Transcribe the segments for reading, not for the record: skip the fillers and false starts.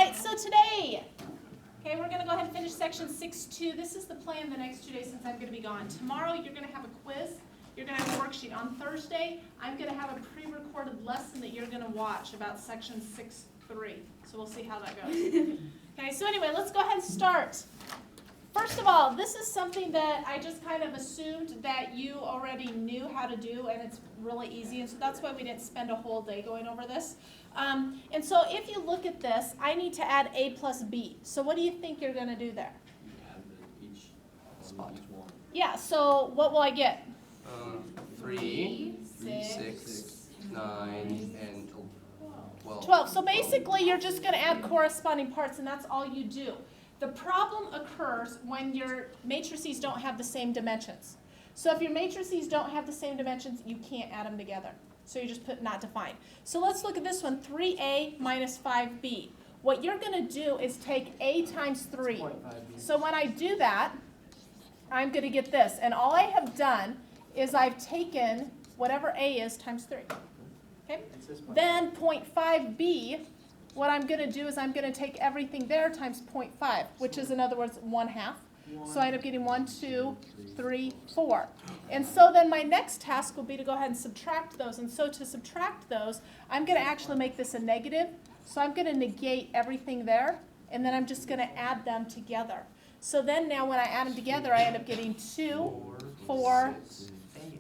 right, so today, okay, we're going to go ahead and finish section 6.2. This is the plan the next 2 days since I'm going to be gone. Tomorrow, you're going to have a quiz. You're going to have a worksheet. On Thursday, I'm going to have a pre-recorded lesson that you're going to watch about section 6.3. So we'll see how that goes. Okay, so anyway, let's go ahead and start. First of all, this is something that I just kind of assumed that you already knew how to do, and it's really easy, and so that's why we didn't spend a whole day going over this. And so if you look at this, I need to add A plus B. So what do you think you're going to do there? You add each spot. Each one. Yeah, so what will I get? 3, 6, 9, and 12. 12. So basically, you're just going to add corresponding parts, and that's all you do. The problem occurs when your matrices don't have the same dimensions. So if your matrices don't have the same dimensions, you can't add them together. So you just put not defined. So let's look at this one, 3A minus 5B. What you're going to do is take A times 3. So when I do that, I'm going to get this. And all I have done is I've taken whatever A is times 3. Okay? Then 0.5B, what I'm going to do is I'm going to take everything there times 0.5, which is, in other words, 1/2. So I end up getting 1, 2, 3, 4. And so then my next task will be to go ahead and subtract those. And so to subtract those, I'm going to actually make this a negative. So I'm going to negate everything there, and then I'm just going to add them together. So then now when I add them together, I end up getting 2, 4,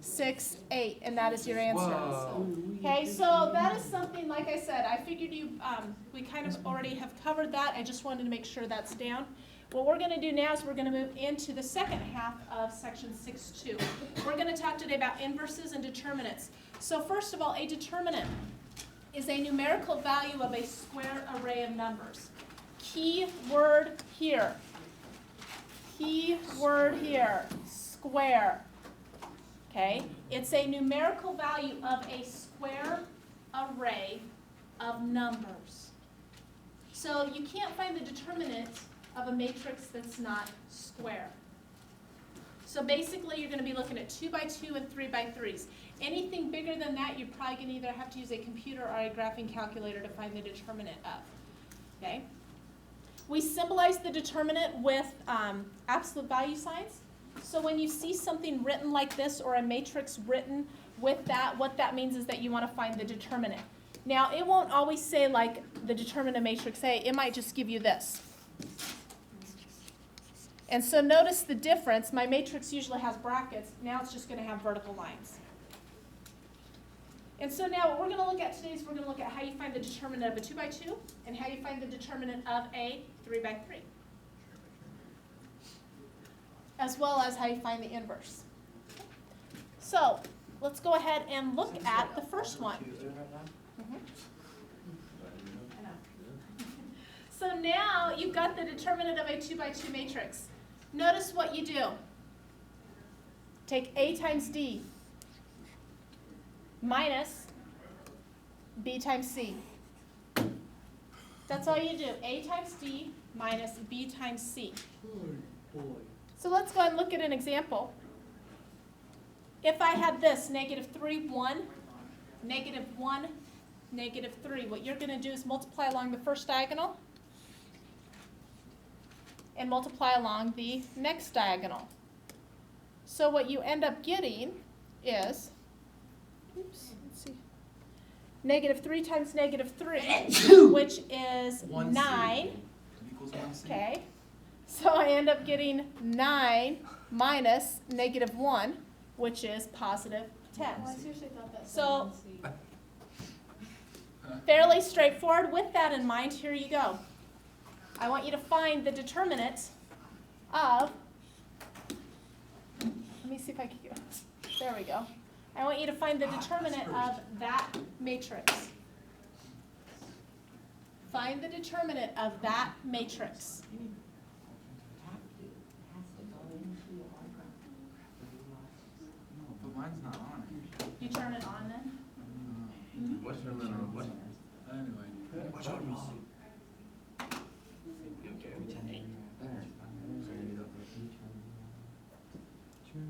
6, 8, and that is your answer. Whoa. Okay, so that is something, like I said, I figured we kind of already have covered that. I just wanted to make sure that's down. What we're going to do now is we're going to move into the second half of section 6.2. We're going to talk today about inverses and determinants. So first of all, a determinant is a numerical value of a square array of numbers. Key word here. Key word here. Square. Okay? It's a numerical value of a square array of numbers. So you can't find the determinant of a matrix that's not square. So basically, you're going to be looking at 2 by 2 and 3 by 3s. Anything bigger than that, you're probably going to either have to use a computer or a graphing calculator to find the determinant of. Okay? We symbolize the determinant with absolute value signs. So when you see something written like this or a matrix written with that, what that means is that you want to find the determinant. Now, it won't always say like the determinant of matrix A. It might just give you this. And so notice the difference. My matrix usually has brackets. Now it's just going to have vertical lines. And so now what we're going to look at today is we're going to look at how you find the determinant of a 2 by 2 and how you find the determinant of a 3 by 3. As well as how you find the inverse. So let's go ahead and look at the first one. So now you've got the determinant of a 2 by 2 matrix. Notice what you do. Take A times D minus B times C. That's all you do. A times D minus B times C. So let's go ahead and look at an example. If I had this, -3, 1, -1, -3, what you're going to do is multiply along the first diagonal and multiply along the next diagonal. So what you end up getting is, oops, let's see, -3 times -3, which is 9. Okay. So I end up getting 9 minus -1, which is positive 10. So fairly straightforward. With that in mind, here you go. I want you to find the determinant of, let me see if I can get, there we go. I want you to find the determinant of that matrix. Find the determinant of that matrix. But mine's not on it. You turn it on then? What's your number? What? Anyway. What's your number?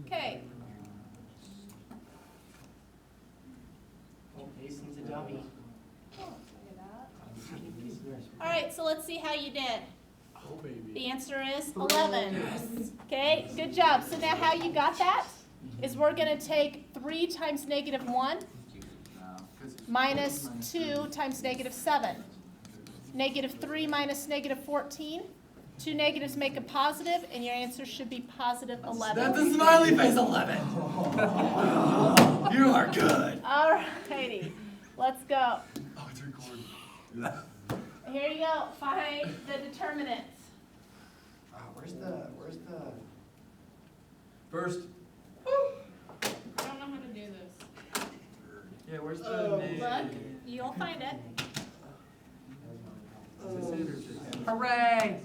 Okay. Jason's a dummy. All right, so let's see how you did. Oh, baby. The answer is 11. Okay, good job. So now how you got that is we're going to take 3 times negative 1 minus 2 times negative 7. Negative 3 minus negative 14. 2 negatives make a positive, and your answer should be positive 11. That's a smiley face 11. You are good. All righty, let's go. Oh, it's recording. Here you go. Find the determinants. Where's the First. I don't know how to do this. Yeah, where's the name? Look, you'll find it. Is this it or is it? Hooray!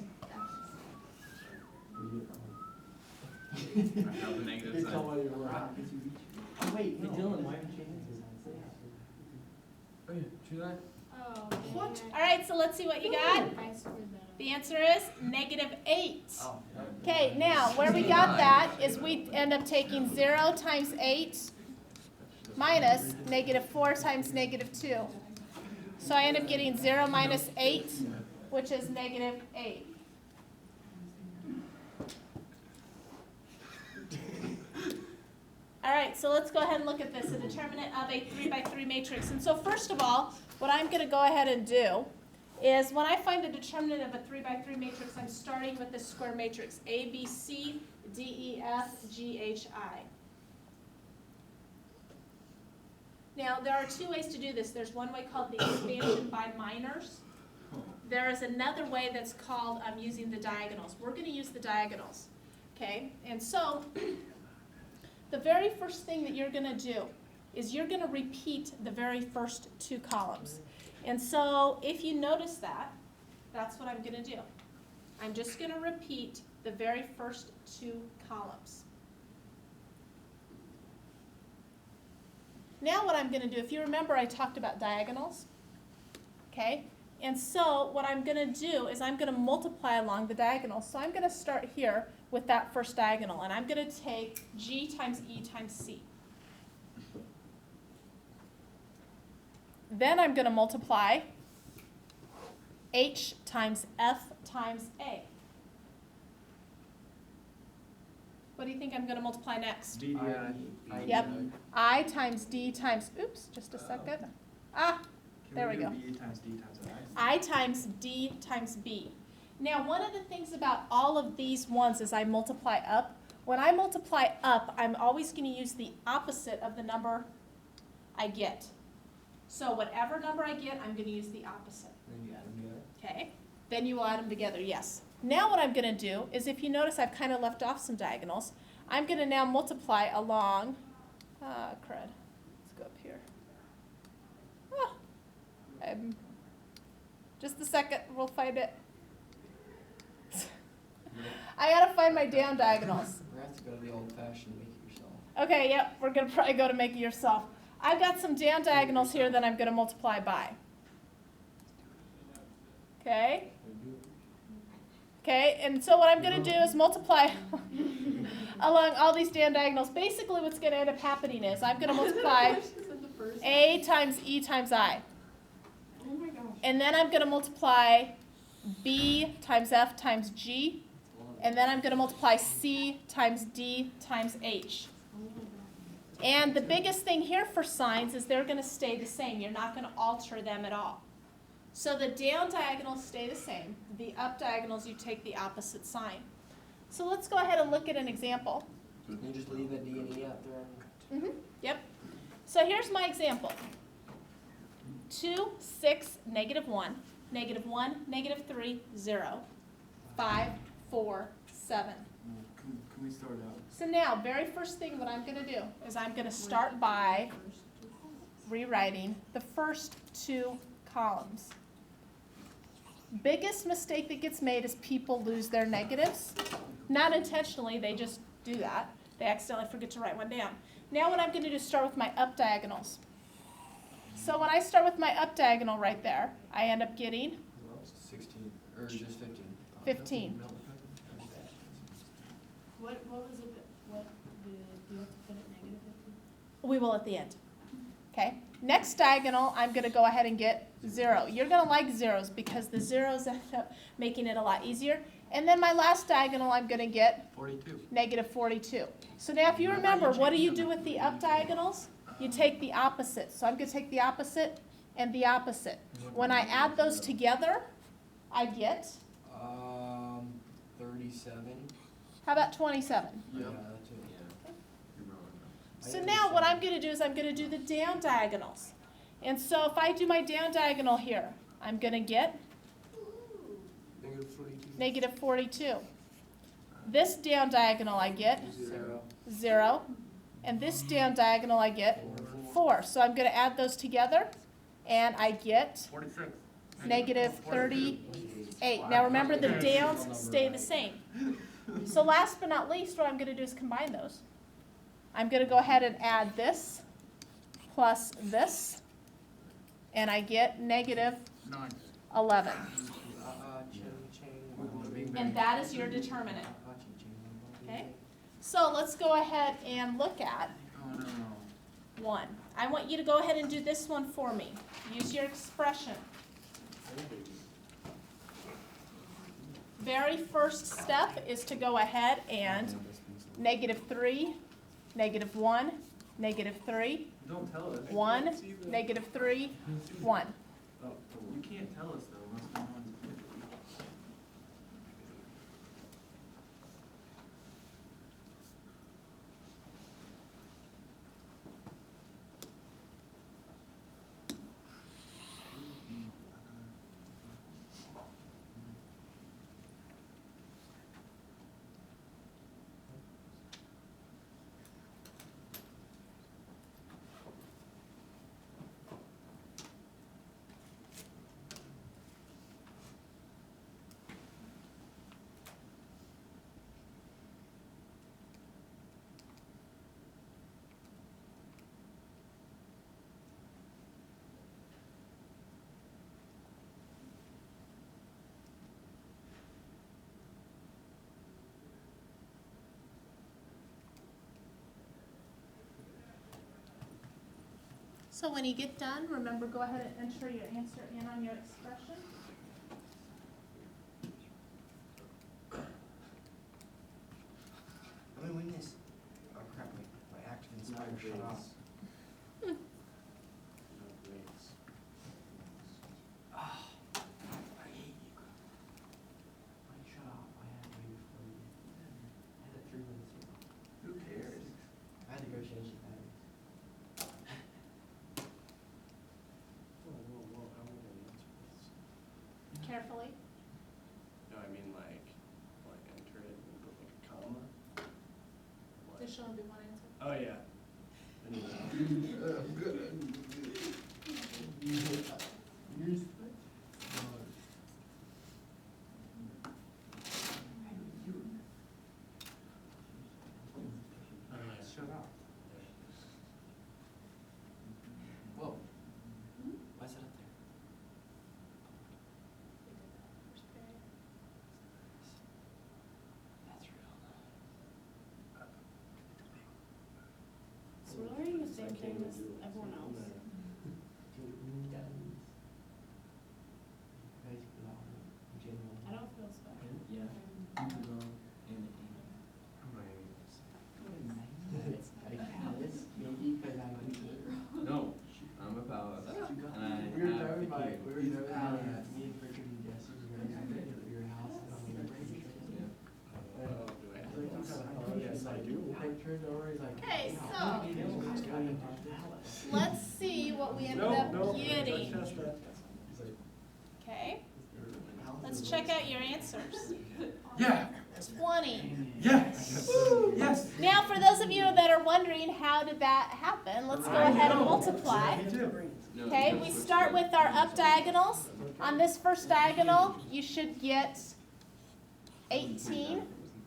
I have the negative sign. Oh, wait, no. Dylan, why haven't you answered Oh, yeah, should I? What? All right, so let's see what you got. The answer is negative 8. Oh. Okay, now where we got that is we end up taking 0 times 8 minus negative 4 times negative 2. So I end up getting 0 minus 8, which is negative 8. All right, so let's go ahead and look at this, the determinant of a 3 by 3 matrix. And so first of all, what I'm going to go ahead and do is when I find the determinant of a 3 by 3 matrix, I'm starting with this square matrix, A, B, C, D, E, F, G, H, I. Now, there are 2 ways to do this. There's one way called the expansion by minors. There is another way that's called using the diagonals. We're going to use the diagonals, okay? And so the very first thing that you're going to do is you're going to repeat the very first 2 columns. And so if you notice that, that's what I'm going to do. I'm just going to repeat the very first 2 columns. Now what I'm going to do, if you remember I talked about diagonals, okay? And so what I'm going to do is I'm going to multiply along the diagonal. So I'm going to start here with that first diagonal, and I'm going to take G times E times C. Then I'm going to multiply H times F times A. What do you think I'm going to multiply next? DDI. Yep. I times D times, oops, just a second. There we go. B times D times I. I times D times B. Now, one of the things about all of these ones is I multiply up. When I multiply up, I'm always going to use the opposite of the number I get. So whatever number I get, I'm going to use the opposite. Then you add them together. Okay? Then you will add them together, yes. Now what I'm going to do is, if you notice I've kind of left off some diagonals, I'm going to now multiply along, crud, let's go up here. Just a second, we'll find it. I got to find my down diagonals. We're going to have to go to the old-fashioned make it yourself. Okay, yep, we're going to probably go to make it yourself. I've got some down diagonals here that I'm going to multiply by. Okay? Okay, and so what I'm going to do is multiply along all these down diagonals. Basically what's going to end up happening is I'm going to multiply A times E times I. Oh my gosh. And then I'm going to multiply B times F times G. And then I'm going to multiply C times D times H. And the biggest thing here for signs is they're going to stay the same. You're not going to alter them at all. So the down diagonals stay the same. The up diagonals, you take the opposite sign. So let's go ahead and look at an example. Can you just leave a D and E out there? Yep. So here's my example. 2, 6, negative 1, negative 1, negative 3, 0, 5, 4, 7. Can we start out? So now, very first thing what I'm going to do is I'm going to start by rewriting the first 2 columns. Biggest mistake that gets made is people lose their negatives. Not intentionally, they just do that. They accidentally forget to write one down. Now what I'm going to do is start with my up diagonals. So when I start with my up diagonal right there, I end up getting 16, or just 15. 15. What was it, what, do you have to put it negative? We will at the end. Okay? Next diagonal, I'm gonna go ahead and get 0. You're gonna like zeros because the zeros end up making it a lot easier. And then my last diagonal, I'm gonna get 42. negative 42. So now if you remember, what do you do with the up diagonals? You take the opposite. So I'm gonna take the opposite and the opposite. When I add those together, I get, 37. how about 27? Yeah, that's it. You're wrong. So now what I'm gonna do is I'm gonna do the down diagonals. And so if I do my down diagonal here, I'm gonna get Negative 42. negative 42. This down diagonal I get 0. 0. And this down diagonal I get 4. So I'm gonna add those together and I get 46. negative 38. Now remember the downs stay the same. So last but not least, what I'm going to do is combine those. I'm going to go ahead and add this plus this, and I get negative 11. And that is your determinant. Okay? So let's go ahead and look at Oh, no. 1. I want you to go ahead and do this one for me. Use your expression. Very first step is to go ahead and negative 3, negative 1, negative 3, Don't tell us. 1, negative 3, 1. You can't tell us though, unless no one's. So when you get done, remember, go ahead and enter your answer in on your expression. Let me win this. Oh crap, my active inspire shut off. I hate you. Mine shut off. I had to wait before you. I had it 3 minutes ago. Who cares? I had to go change the batteries. Carefully. No, I mean like enter it and put like a comma. There should only be one answer. Oh, yeah. Shut up. Whoa. Why is it up there? That's real. So we're learning the same thing as everyone else. I don't feel special. Yeah. I'm not No, I'm about, and I We were have driving by, the we were driving by, me and Richard and Jesse were going to your house, and I'm like, Oh, do I have like, this? yes, I do. He turned over, he's like. Okay, "Wow, so he knows what's going on in Dallas." let's see what we ended up getting. Okay, let's check out your answers. Yeah. 20. Yes. Yes. Now, for those of you that are wondering how did that happen, let's go ahead and multiply. Me too. No, Okay, no, we switch start to- with our up diagonals. On this first diagonal, you should get 18.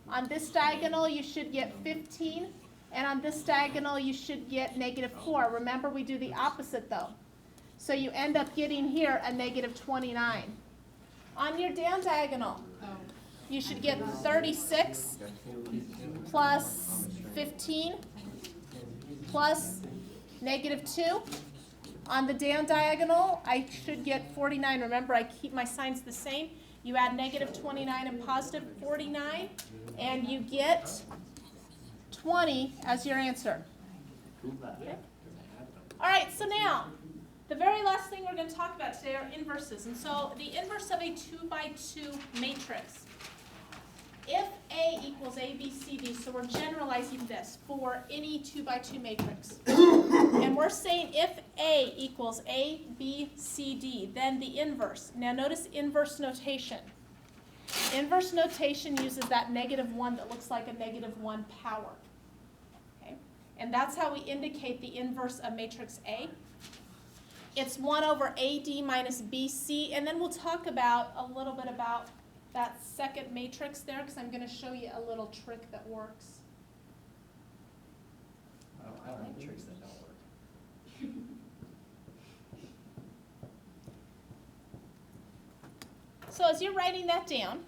On this diagonal, you should get 15. And on this diagonal, you should get negative 4. Remember, we do the opposite though. So you end up getting here a negative 29. On your down diagonal, you should get 36 plus 15 plus negative 2. On the down diagonal, I should get 49. Remember, I keep my signs the same. You add negative 29 and positive 49, and you get 20 as your answer. Okay. All right, so now, the very last thing we're going to talk about today are inverses. And so the inverse of a 2 by 2 matrix. If A equals A, B, C, D, so we're generalizing this for any 2 by 2 matrix. And we're saying if A equals A, B, C, D, then the inverse. Now notice inverse notation. Inverse notation uses that -1 that looks like a -1 power. Okay? And that's how we indicate the inverse of matrix A. It's 1 over AD minus BC, and then we'll talk about a little bit about that second matrix there, because I'm going to show you a little trick that works. I don't like tricks that don't work. So as you're writing that down,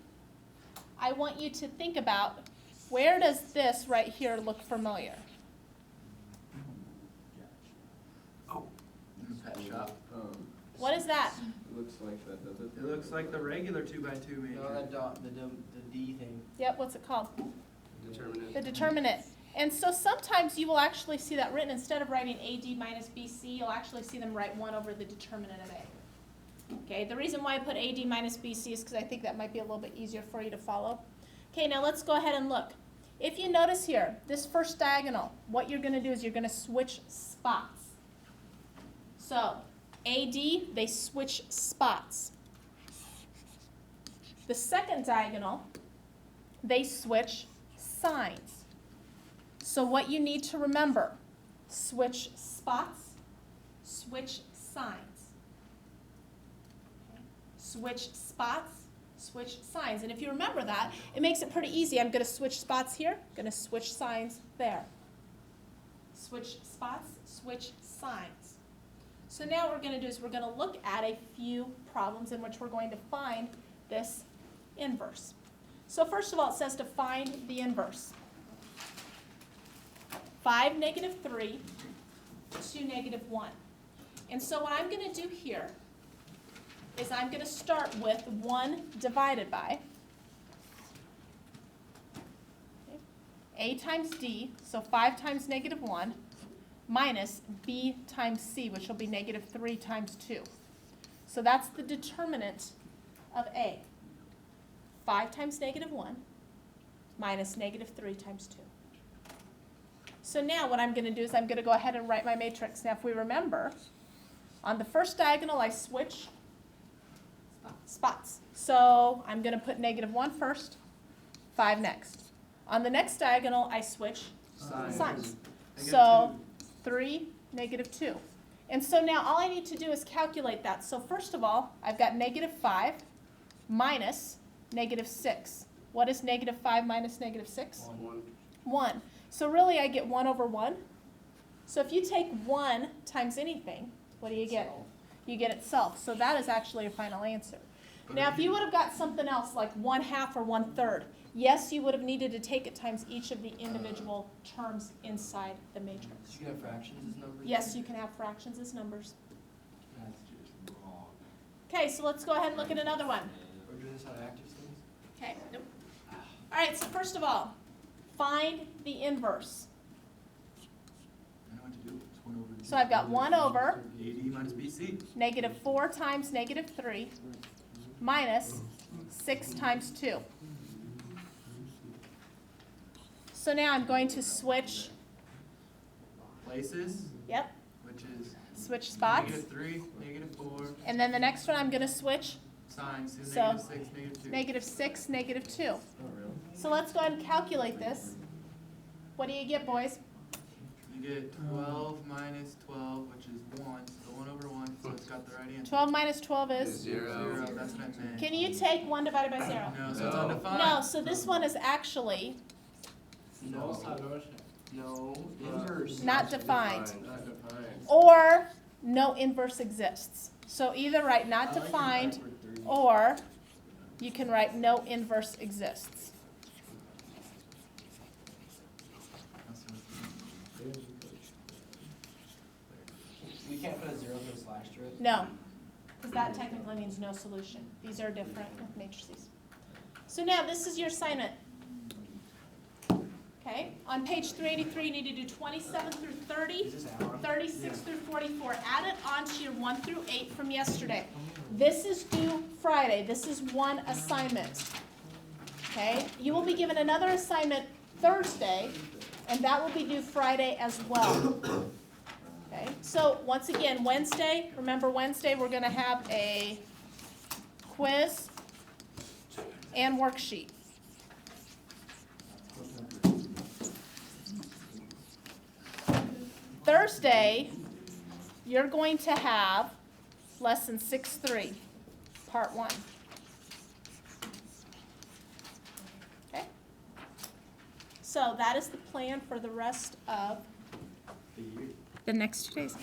I want you to think about, where does this right here look familiar? Pet shop. What is that? It looks like that, does it? It looks like the regular 2 by 2 matrix. No, the D thing. Yep, what's it called? Determinant. The determinant. And so sometimes you will actually see that written, instead of writing AD minus BC, you'll actually see them write 1 over the determinant of A. Okay, the reason why I put AD minus BC is because I think that might be a little bit easier for you to follow. Okay, now let's go ahead and look. If you notice here, this first diagonal, what you're going to do is you're going to switch spots. So, AD, they switch spots. The second diagonal, they switch signs. So what you need to remember, switch spots, switch signs. Okay. Switch spots, switch signs. And if you remember that, it makes it pretty easy. I'm going to switch spots here, going to switch signs there. Switch spots, switch signs. So now what we're going to do is we're going to look at a few problems in which we're going to find this inverse. So first of all, it says to find the inverse. 5, -3, 2, -1. And so what I'm going to do here is I'm going to start with 1 divided by A times D, so 5 times -1, minus B times C, which will be -3 times 2. So that's the determinant of A. 5 times -1 minus -3 times 2. So now what I'm going to do is I'm going to go ahead and write my matrix. Now if we remember, on the first diagonal I switch spots. So I'm going to put -1 first, 5 next. On the next diagonal I switch signs. So 3, -2. And so now all I need to do is calculate that. So first of all, I've got -5 minus -6. What is -5 minus -6? 1. 1. So really I get 1 over 1. So if you take 1 times anything, what do you get? You get itself. So that is actually your final answer. Now if you would have got something else like 1/2 or 1/3, yes, you would have needed to take it times each of the individual terms inside the matrix. You can have fractions as numbers? Yes, you can have fractions as numbers. That's just wrong. Okay, so let's go ahead and look at another one. We're doing this on active things? Okay, nope. All right, so first of all, find the inverse. I know what to do. It's 1 over. So I've got 1 over AD minus BC. -4 times -3 minus 6 times 2. So now I'm going to switch, Places, yep, which is switch spots. -3, -4, And then the next one I'm going to switch signs, so So, -6, -2. -6, -2. Oh, really? So let's go ahead and calculate this. What do you get, boys? You get 12 minus 12, which is 1, so 1 over 1, so it's got the right answer. 12 minus 12 is? 0, that's what I meant. Can you take 1 divided by 0? No, so it's undefined. No, so this one is actually No. No. Inverse. not defined. Not defined. Or no inverse exists. So either write not defined or you can write no inverse exists. We can't put a 0 for asterisk? No, because that technically means no solution. These are different with matrices. So now this is your assignment. Okay, on page 383, you need to do 27 through 30, 36 through 44. Add it onto your 1 through 8 from yesterday. This is due Friday. This is one assignment. Okay, you will be given another assignment Thursday, and that will be due Friday as well. Okay, so once again, Wednesday, remember Wednesday, we're going to have a quiz and worksheet. Thursday, you're going to have lesson 6-3, part 1. Okay? So that is the plan for the rest of The year. the next 2 days.